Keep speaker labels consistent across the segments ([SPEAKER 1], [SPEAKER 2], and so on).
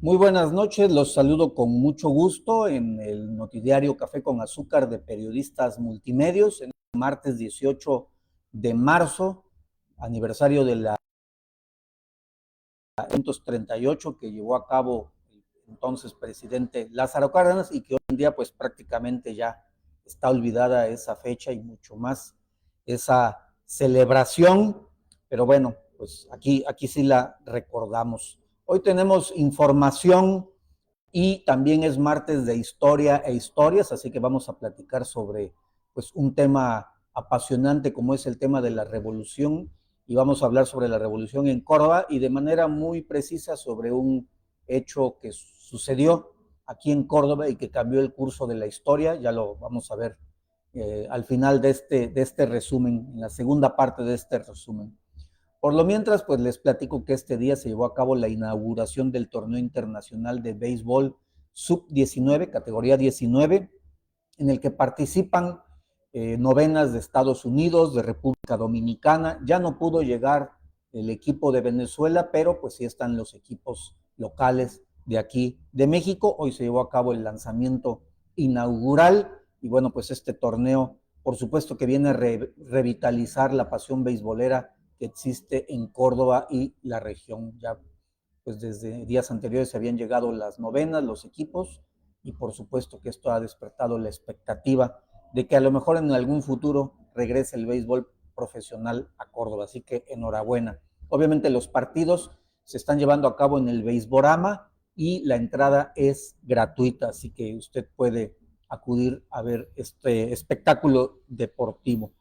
[SPEAKER 1] Muy buenas noches, los saludo con mucho gusto en el noticiario Café con Azúcar de Periodistas Multimedios, en el martes 18 de marzo, aniversario de la 1938 que llevó a cabo el entonces presidente Lázaro Cárdenas y que hoy en día pues prácticamente ya está olvidada esa fecha y mucho más esa celebración, pero bueno, pues aquí sí la recordamos. Hoy tenemos información y también es martes de historia e historias, así que vamos a platicar sobre pues un tema apasionante como es el tema de la revolución y vamos a hablar sobre la revolución en Córdoba y de manera muy precisa sobre un hecho que sucedió aquí en Córdoba y que cambió el curso de la historia, ya lo vamos a ver al final de este resumen, en la segunda parte de este resumen. Por lo mientras, pues les platico que este día se llevó a cabo la inauguración del torneo internacional de béisbol sub-19, categoría 19, en el que participan novenas de Estados Unidos, de República Dominicana. Ya no pudo llegar el equipo de Venezuela, pero pues sí están los equipos locales de aquí de México. Hoy se llevó a cabo el lanzamiento inaugural y bueno, pues este torneo, por supuesto que viene a revitalizar la pasión beisbolera que existe en Córdoba y la región. Ya pues desde días anteriores se habían llegado las novenas, los equipos, y por supuesto que esto ha despertado la expectativa de que a lo mejor en algún futuro regrese el béisbol profesional a Córdoba. Así que enhorabuena. Obviamente los partidos se están llevando a cabo en el Beisborama y la entrada es gratuita, así que usted puede acudir a ver este espectáculo deportivo.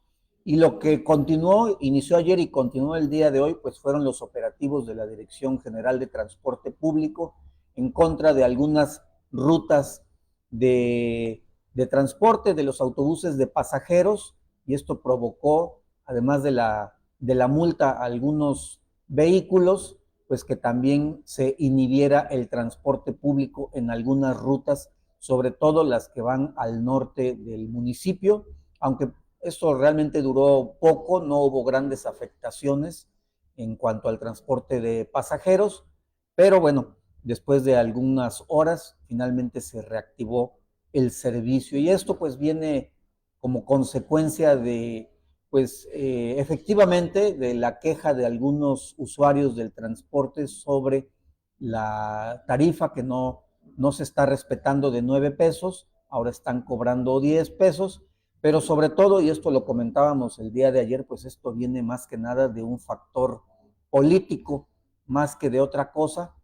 [SPEAKER 1] Y lo que continuó, inició ayer y continuó el día de hoy, pues fueron los operativos de la Dirección General de Transporte Público en contra de algunas rutas de transporte de los autobuses de pasajeros, y esto provocó, además de la multa a algunos vehículos, pues que también se inhibiera el transporte público en algunas rutas, sobre todo las que van al norte del municipio, aunque esto realmente duró poco, no hubo grandes afectaciones en cuanto al transporte de pasajeros, pero bueno, después de algunas horas finalmente se reactivó el servicio y esto pues viene como consecuencia de pues efectivamente de la queja de algunos usuarios del transporte sobre la tarifa que no se está respetando de 9 pesos, ahora están cobrando 10 pesos, pero sobre todo, y esto lo comentábamos el día de ayer, pues esto viene más que nada de un factor político, más que de otra cosa,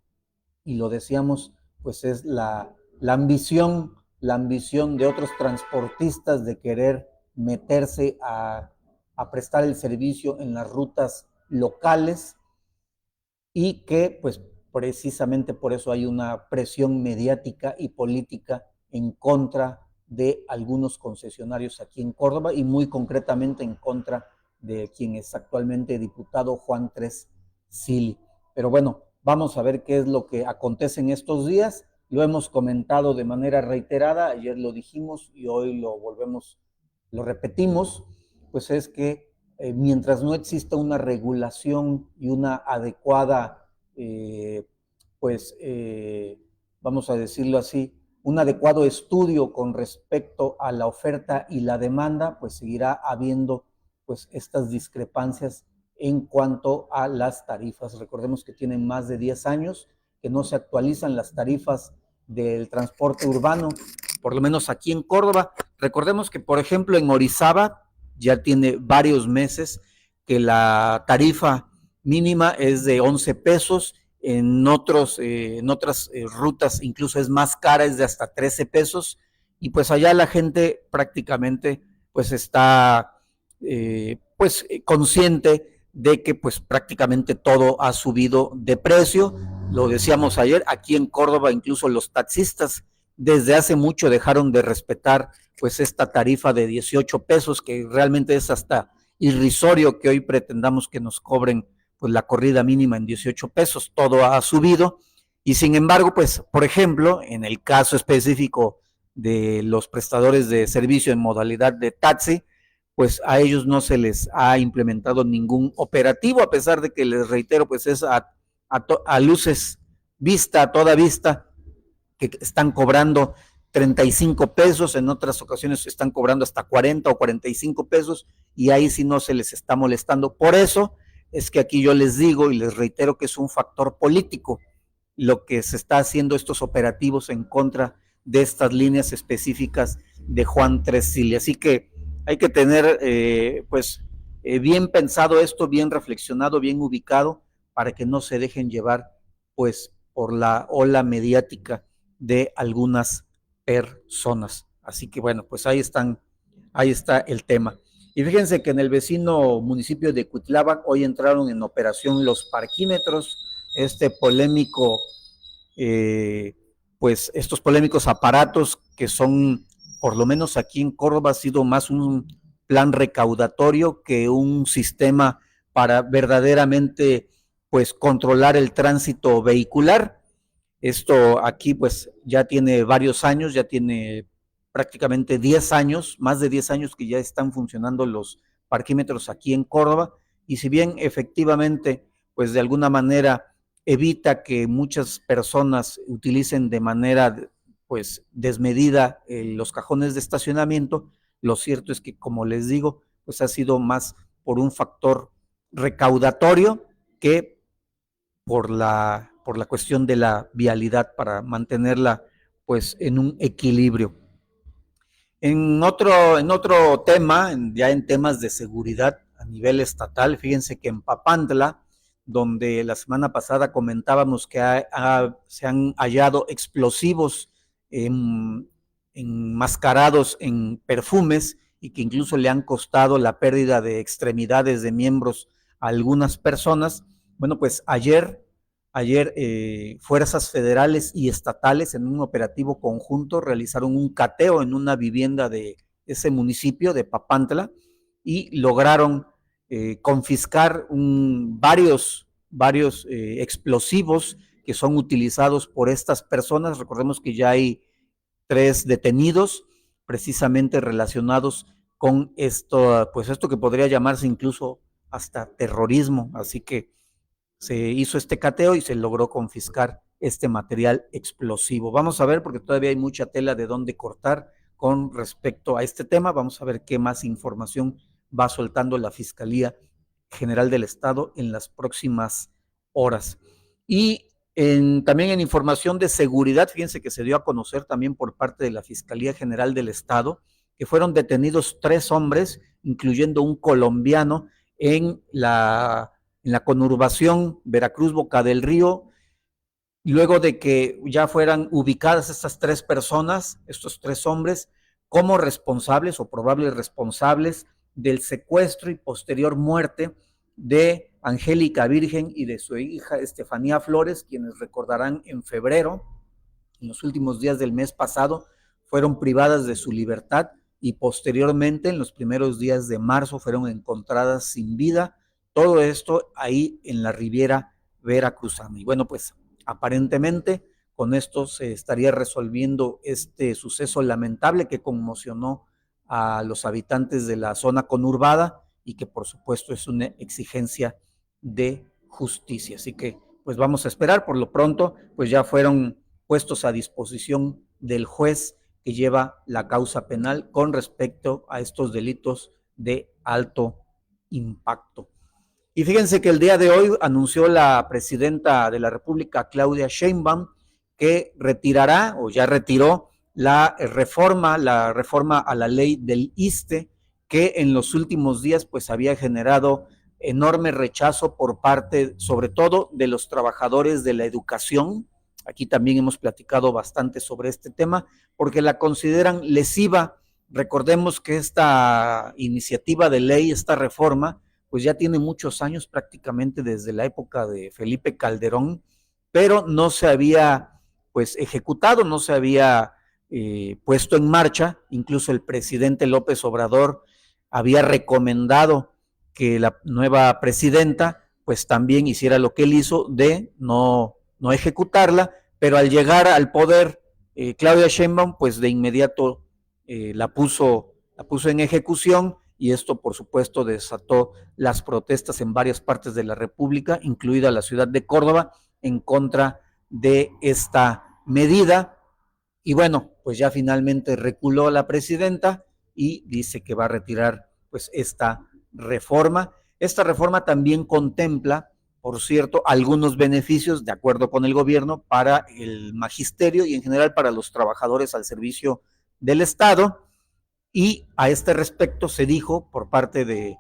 [SPEAKER 1] y lo decíamos, pues es la ambición de otros transportistas de querer meterse a prestar el servicio en las rutas locales y que pues precisamente por eso hay una presión mediática y política en contra de algunos concesionarios aquí en Córdoba y muy concretamente en contra de quien es actualmente diputado Juan Tres Sili. Pero bueno, vamos a ver qué es lo que acontece en estos días. Lo hemos comentado de manera reiterada, ayer lo dijimos y hoy lo volvemos, lo repetimos, pues es que mientras no exista una regulación y una adecuada, eh, pues, vamos a decirlo así, un adecuado estudio con respecto a la oferta y la demanda, pues seguirá habiendo pues estas discrepancias en cuanto a las tarifas. Recordemos que tienen más de 10 años que no se actualizan las tarifas del transporte urbano, por lo menos aquí en Córdoba. Recordemos que, por ejemplo, en Orizaba ya tiene varios meses que la tarifa mínima es de 11 pesos, en otras rutas incluso es más cara, es de hasta 13 pesos, y pues allá la gente prácticamente pues está consciente de que pues prácticamente todo ha subido de precio. Lo decíamos ayer, aquí en Córdoba incluso los taxistas desde hace mucho dejaron de respetar pues esta tarifa de 18 pesos, que realmente es hasta irrisorio que hoy pretendamos que nos cobren pues la corrida mínima en 18 pesos, todo ha subido y sin embargo, pues por ejemplo, en el caso específico de los prestadores de servicio en modalidad de taxi, pues a ellos no se les ha implementado ningún operativo, a pesar de que les reitero, pues es a luces vista, a toda vista, que están cobrando 35 pesos, en otras ocasiones están cobrando hasta 40 o 45 pesos, y ahí sí no se les está molestando. Por eso es que aquí yo les digo y les reitero que es un factor político lo que se está haciendo estos operativos en contra de estas líneas específicas de Juan Tresilli. Así que hay que tener bien pensado esto, bien reflexionado, bien ubicado, para que no se dejen llevar pues por la ola mediática de algunas personas. Así que bueno, pues ahí está el tema. Y fíjense que en el vecino municipio de Cuitláhuac hoy entraron en operación los parquímetros, este polémico, pues estos polémicos aparatos que son, por lo menos aquí en Córdoba, ha sido más un plan recaudatorio que un sistema para verdaderamente pues controlar el tránsito vehicular. Esto aquí pues ya tiene varios años, ya tiene prácticamente 10 años, más de 10 años que ya están funcionando los parquímetros aquí en Córdoba, y si bien efectivamente pues de alguna manera evita que muchas personas utilicen de manera pues desmedida los cajones de estacionamiento, lo cierto es que, como les digo, pues ha sido más por un factor recaudatorio que por la cuestión de la vialidad, para mantenerla pues en un equilibrio. En otro tema, ya en temas de seguridad a nivel estatal, fíjense que en Papantla, donde la semana pasada comentábamos que se han hallado explosivos enmascarados en perfumes y que incluso le han costado la pérdida de extremidades de miembros a algunas personas. Bueno, pues ayer fuerzas federales y estatales en un operativo conjunto realizaron un cateo en una vivienda de ese municipio de Papantla y lograron confiscar varios explosivos que son utilizados por estas personas. Recordemos que ya hay 3 detenidos precisamente relacionados con esto, pues esto que podría llamarse incluso hasta terrorismo. Así que se hizo este cateo y se logró confiscar este material explosivo. Vamos a ver, porque todavía hay mucha tela de dónde cortar con respecto a este tema. Vamos a ver qué más información va soltando la Fiscalía General del Estado en las próximas horas. Y también en información de seguridad, fíjense que se dio a conocer también por parte de la Fiscalía General del Estado que fueron detenidos 3 hombres, incluyendo un colombiano, en la conurbación Veracruz-Boca del Río, luego de que ya fueran ubicadas estas 3 personas, estos 3 hombres, como responsables o probables responsables del secuestro y posterior muerte de Angélica Virgen y de su hija Estefanía Flores, quienes recordarán en febrero, en los últimos días del mes pasado, fueron privadas de su libertad y posteriormente, en los primeros días de marzo, fueron encontradas sin vida. Todo esto ahí en la Riviera Veracruzana. Y bueno, pues aparentemente con esto se estaría resolviendo este suceso lamentable que conmocionó a los habitantes de la zona conurbada y que por supuesto es una exigencia de justicia. Así que pues vamos a esperar. Por lo pronto pues ya fueron puestos a disposición del juez que lleva la causa penal con respecto a estos delitos de alto impacto. Y fíjense que el día de hoy anunció la presidenta de la República, Claudia Sheinbaum, que retirará o ya retiró la reforma a la ley del ISSSTE, que en los últimos días pues había generado enorme rechazo por parte, sobre todo, de los trabajadores de la educación. Aquí también hemos platicado bastante sobre este tema, porque la consideran lesiva. Recordemos que esta iniciativa de ley, esta reforma, pues ya tiene muchos años, prácticamente desde la época de Felipe Calderón, pero no se había pues ejecutado, no se había puesto en marcha. Incluso el presidente López Obrador había recomendado que la nueva presidenta pues también hiciera lo que él hizo de no ejecutarla, pero al llegar al poder Claudia Sheinbaum pues de inmediato la puso en ejecución, y esto por supuesto desató las protestas en varias partes de la República, incluida la ciudad de Córdoba, en contra de esta medida. Y bueno, pues ya finalmente reculó la presidenta y dice que va a retirar pues esta reforma. Esta reforma también contempla, por cierto, algunos beneficios de acuerdo con el gobierno para el magisterio y en general para los trabajadores al servicio del Estado. Y a este respecto se dijo por parte de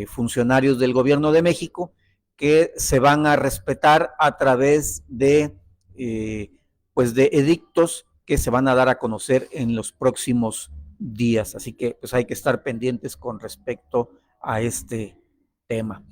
[SPEAKER 1] funcionarios del gobierno de México que se van a respetar a través de pues de edictos que se van a dar a conocer en los próximos días. Así que pues hay que estar pendientes con respecto a este tema.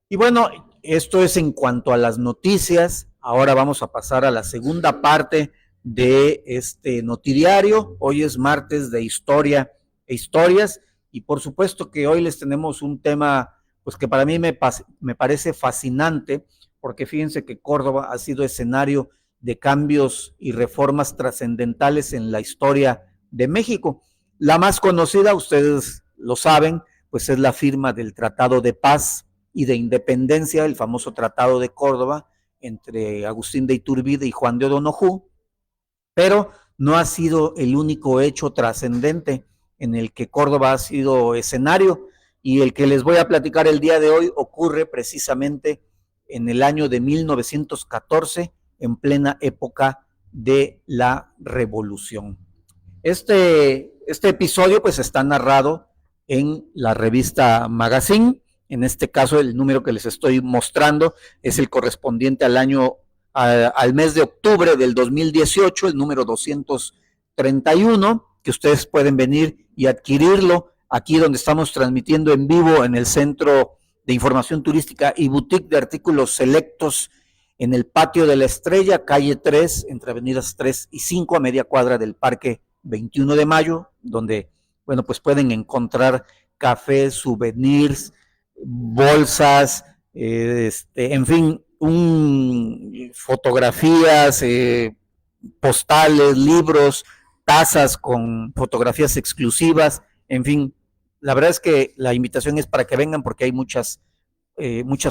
[SPEAKER 1] Y bueno, esto es en cuanto a las noticias. Ahora vamos a pasar a la segunda parte de este notidiario. Hoy es martes de historia e historias y por supuesto que hoy les tenemos un tema pues que para mí me parece fascinante porque fíjense que Córdoba ha sido escenario de cambios y reformas trascendentales en la historia de México. La más conocida, ustedes lo saben, pues es la firma del Tratado de Paz y de Independencia, el famoso Tratado de Córdoba, entre Agustín de Iturbide y Juan de O'Donojú, pero no ha sido el único hecho trascendente en el que Córdoba ha sido escenario, y el que les voy a platicar el día de hoy ocurre precisamente en el año de 1914, en plena época de la Revolución. Este episodio pues está narrado en la revista Magazine. En este caso el número que les estoy mostrando es el correspondiente al mes de octubre del 2018, el número 231, que ustedes pueden venir y adquirirlo aquí donde estamos transmitiendo en vivo en el Centro de Información Turística y Boutique de Artículos Selectos en el Patio de la Estrella, calle 3, entre avenidas 3 y 5, a media cuadra del Parque 21 de Mayo, donde, bueno, pues pueden encontrar cafés, souvenirs, bolsas, en fin, fotografías, postales, libros, tazas con fotografías exclusivas, en fin, la verdad es que la invitación es para que vengan porque hay muchas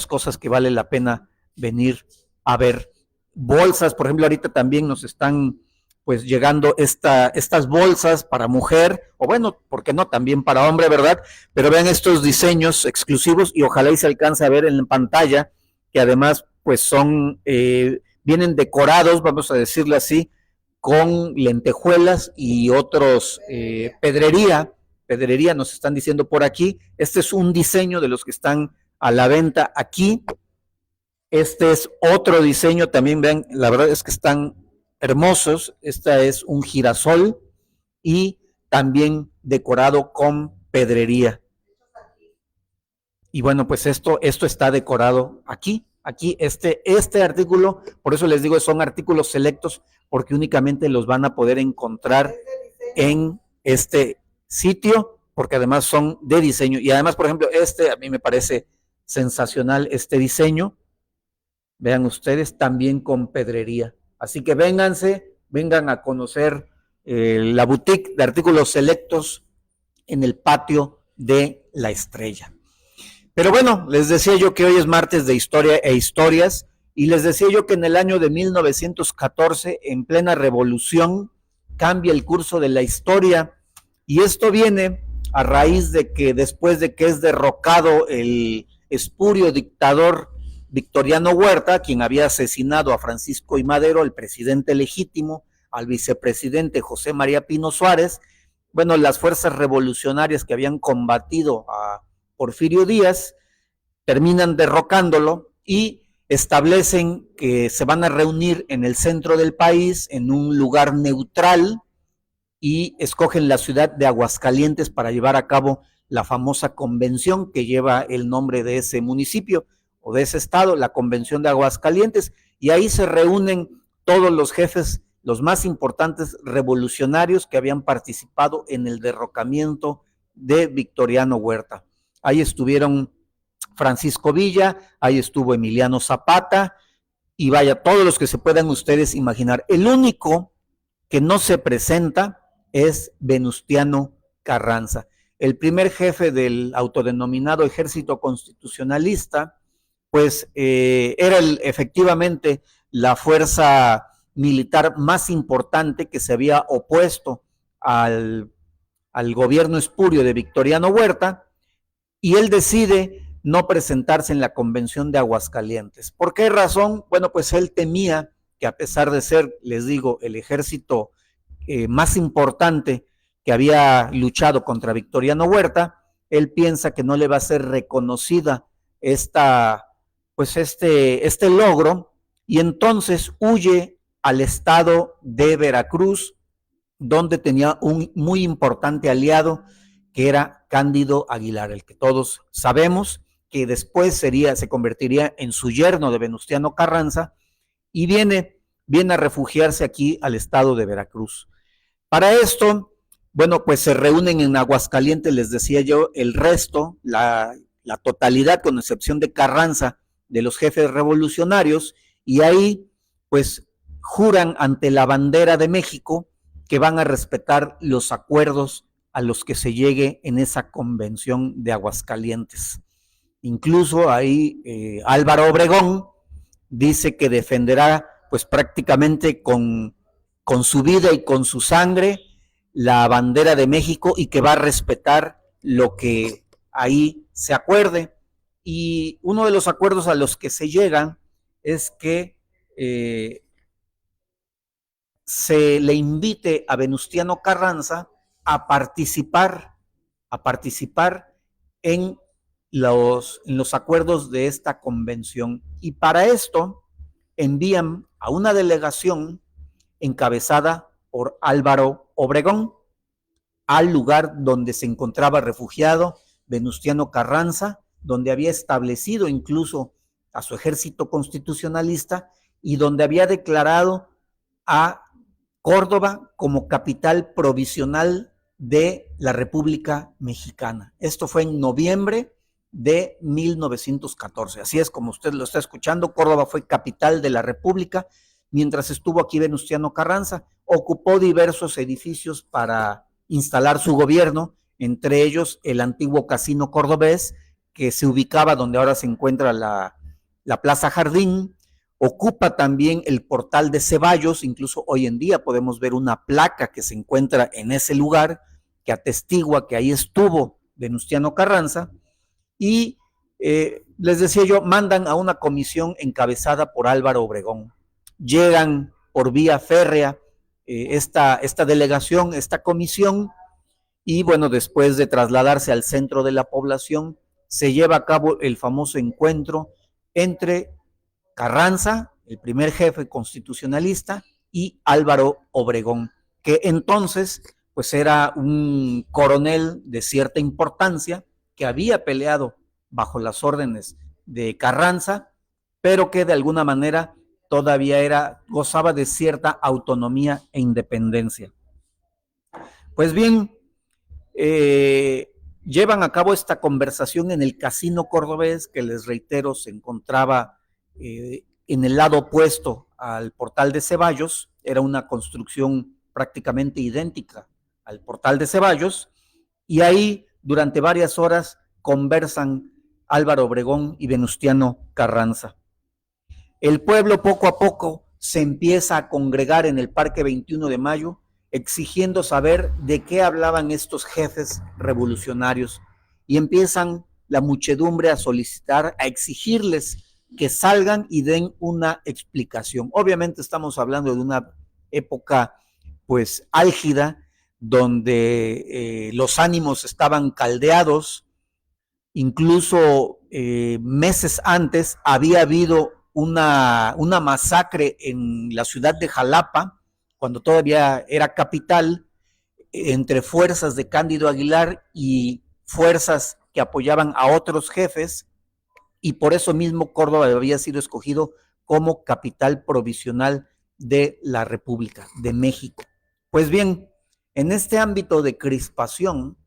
[SPEAKER 1] cosas que vale la pena venir a ver. Bolsas, por ejemplo, ahorita también nos están pues llegando estas bolsas para mujer, o bueno, ¿por qué no? También para hombre, ¿verdad? Pero vean estos diseños exclusivos y ojalá y se alcance a ver en la pantalla, que además pues vienen decorados, vamos a decirle así, con lentejuelas y otros pedrería nos están diciendo por aquí. Este es un diseño de los que están a la venta aquí. Este es otro diseño, también vean, la verdad es que están hermosos. Esta es un girasol y también decorado con pedrería. Y bueno, pues esto está decorado aquí. Este artículo, por eso les digo, son artículos selectos, porque únicamente los van a poder encontrar en este sitio, porque además son de diseño. Y además, por ejemplo, a mí me parece sensacional este diseño. Vean ustedes, también con pedrería. Así que vengan a conocer la boutique de artículos selectos en el Patio de la Estrella. Pero bueno, les decía yo que hoy es martes de historia e historias, y les decía yo que en el año de 1914, en plena revolución, cambia el curso de la historia, y esto viene a raíz de que después de que es derrocado el espurio dictador Victoriano Huerta, quien había asesinado a Francisco I. Madero, el presidente legítimo, al vicepresidente José María Pino Suárez, bueno, las fuerzas revolucionarias que habían combatido a Porfirio Díaz terminan derrocándolo y establecen que se van a reunir en el centro del país, en un lugar neutral, y escogen la ciudad de Aguascalientes para llevar a cabo la famosa convención que lleva el nombre de ese municipio o de ese estado, la Convención de Aguascalientes, y ahí se reúnen todos los jefes, los más importantes revolucionarios que habían participado en el derrocamiento de Victoriano Huerta. Ahí estuvieron Francisco Villa, ahí estuvo Emiliano Zapata, y vaya, todos los que se puedan ustedes imaginar. El único que no se presenta es Venustiano Carranza, el primer jefe del autodenominado Ejército Constitucionalista. Pues era efectivamente la fuerza militar más importante que se había opuesto al gobierno espurio de Victoriano Huerta, y él decide no presentarse en la convención de Aguascalientes. ¿Por qué razón? Bueno, pues él temía que, a pesar de ser, les digo, el ejército más importante que había luchado contra Victoriano Huerta, él piensa que no le va a ser reconocida este logro, y entonces huye al estado de Veracruz, donde tenía un muy importante aliado, que era Cándido Aguilar, el que todos sabemos que después se convertiría en su yerno de Venustiano Carranza, y viene a refugiarse aquí al estado de Veracruz. Para esto, bueno, pues se reúnen en Aguascalientes, les decía yo, el resto, la totalidad, con excepción de Carranza, de los jefes revolucionarios, y ahí pues juran ante la bandera de México que van a respetar los acuerdos a los que se llegue en esa convención de Aguascalientes. Incluso ahí Álvaro Obregón dice que defenderá pues prácticamente con su vida y con su sangre la bandera de México, y que va a respetar lo que ahí se acuerde. Y uno de los acuerdos a los que se llegan es que se le invite a Venustiano Carranza a participar en los acuerdos de esta convención. Y para esto envían a una delegación encabezada por Álvaro Obregón al lugar donde se encontraba refugiado Venustiano Carranza, donde había establecido incluso a su ejército constitucionalista, y donde había declarado a Córdoba como capital provisional de la República Mexicana. Esto fue en noviembre de 1914. Así es como usted lo está escuchando, Córdoba fue capital de la República mientras estuvo aquí Venustiano Carranza. Ocupó diversos edificios para instalar su gobierno, entre ellos el antiguo Casino Cordobés, que se ubicaba donde ahora se encuentra la Plaza Jardín. Ocupa también el Portal de Ceballos, incluso hoy en día podemos ver una placa que se encuentra en ese lugar, que atestigua que ahí estuvo Venustiano Carranza. Y les decía yo, mandan a una comisión encabezada por Álvaro Obregón. Llegan por vía férrea esta delegación, esta comisión, y bueno, después de trasladarse al centro de la población, se lleva a cabo el famoso encuentro entre Carranza, el primer jefe constitucionalista, y Álvaro Obregón, que entonces pues era un coronel de cierta importancia, que había peleado bajo las órdenes de Carranza, pero que de alguna manera todavía gozaba de cierta autonomía e independencia. Pues bien, llevan a cabo esta conversación en el Casino Cordobés, que les reitero, se encontraba en el lado opuesto al Portal de Ceballos. Era una construcción prácticamente idéntica al Portal de Ceballos, y ahí durante varias horas conversan Álvaro Obregón y Venustiano Carranza. El pueblo poco a poco se empieza a congregar en el Parque 21 de Mayo, exigiendo saber de qué hablaban estos jefes revolucionarios, y empiezan la muchedumbre a solicitar, a exigirles que salgan y den una explicación. Obviamente estamos hablando de una época pues álgida, donde los ánimos estaban caldeados. Incluso meses antes había habido una masacre en la ciudad de Jalapa, cuando todavía era capital, entre fuerzas de Cándido Aguilar y fuerzas que apoyaban a otros jefes, y por eso mismo Córdoba había sido escogido como capital provisional de la República de México. Pues bien, en este ámbito de crispación,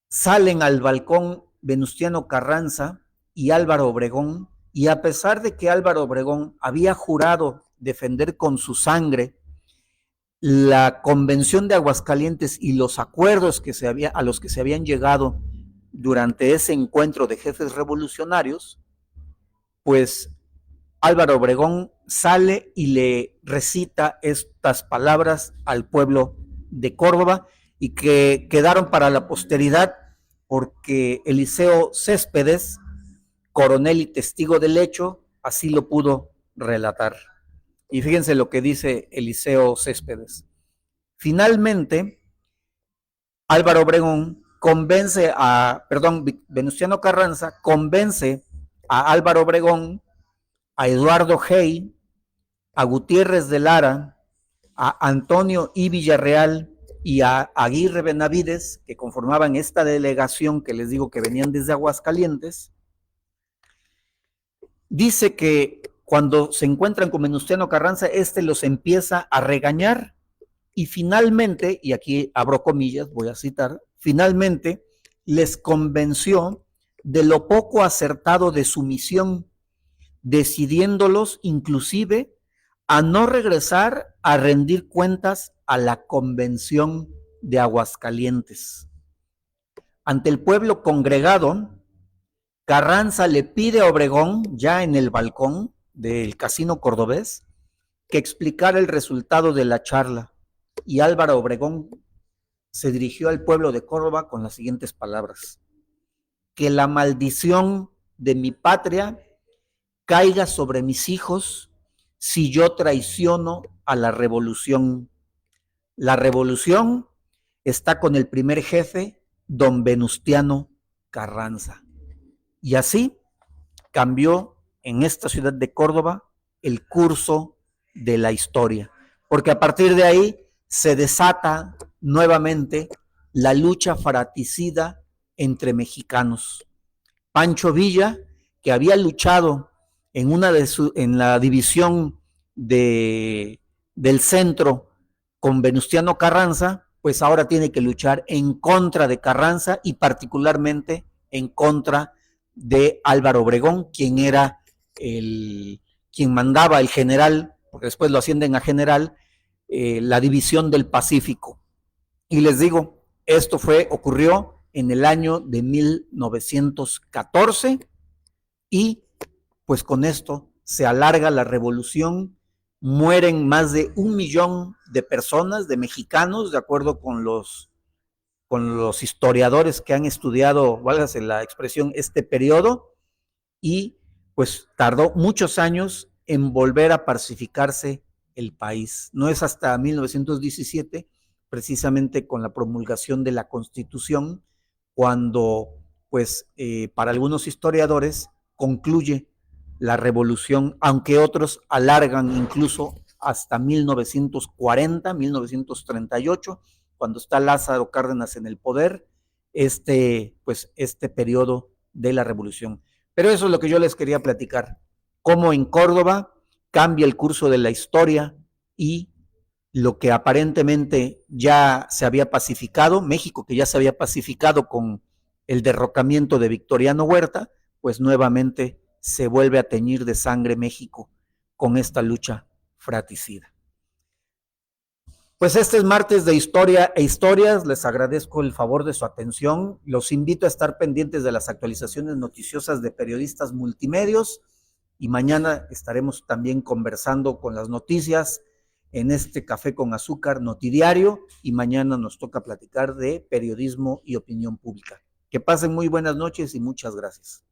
[SPEAKER 1] salen al balcón Venustiano Carranza y Álvaro Obregón, y a pesar de que Álvaro Obregón había jurado defender con su sangre la Convención de Aguascalientes y los acuerdos a los que se habían llegado durante ese encuentro de jefes revolucionarios, pues Álvaro Obregón sale y le recita estas palabras al pueblo de Córdoba y que quedaron para la posteridad porque Eliseo Céspedes, coronel y testigo del hecho, así lo pudo relatar. Y fíjense lo que dice Eliseo Céspedes. Finalmente, Álvaro Obregón Venustiano Carranza convence a Álvaro Obregón, a Eduardo Hey, a Gutiérrez de Lara, a Antonio I. Villarreal y a Aguirre Benavides, que conformaban esta delegación que les digo que venían desde Aguascalientes. Dice que cuando se encuentran con Venustiano Carranza, los empieza a regañar y finalmente, y aquí abro comillas, voy a citar, finalmente les convenció de lo poco acertado de su misión, decidiéndolos inclusive a no regresar a rendir cuentas a la Convención de Aguascalientes. Ante el pueblo congregado, Carranza le pide a Obregón, ya en el balcón del Casino Cordobés, que explicara el resultado de la charla, y Álvaro Obregón se dirigió al pueblo de Córdoba con las siguientes palabras: que la maldición de mi patria caiga sobre mis hijos si yo traiciono a la revolución. La revolución está con el primer jefe, don Venustiano Carranza. Y así cambió en esta ciudad de Córdoba el curso de la historia, porque a partir de ahí se desata nuevamente la lucha fratricida entre mexicanos. Pancho Villa, que había luchado en la división del centro con Venustiano Carranza, pues ahora tiene que luchar en contra de Carranza y particularmente en contra de Álvaro Obregón, quien era quien mandaba el general, porque después lo ascienden a general, la división del Pacífico. Y les digo, esto ocurrió en el año de 1914 y pues con esto se alarga la revolución, mueren más de 1 millón de personas, de mexicanos, de acuerdo con los historiadores que han estudiado, válgase la expresión, este periodo, y pues tardó muchos años en volver a pacificarse el país. No es hasta 1917, precisamente con la promulgación de la Constitución, cuando pues para algunos historiadores concluye la revolución, aunque otros alargan incluso hasta 1940, 1938, cuando está Lázaro Cárdenas en el poder, pues este periodo de la revolución. Pero eso es lo que yo les quería platicar, cómo en Córdoba cambia el curso de la historia y lo que aparentemente ya se había pacificado, México que ya se había pacificado con el derrocamiento de Victoriano Huerta, pues nuevamente se vuelve a teñir de sangre México con esta lucha fratricida. Pues este es martes de Historia e Historias, les agradezco el favor de su atención, los invito a estar pendientes de las actualizaciones noticiosas de Periodistas Multimedios y mañana estaremos también conversando con las noticias en este Café con Azúcar Notidiario y mañana nos toca platicar de periodismo y opinión pública. Que pasen muy buenas noches y muchas gracias.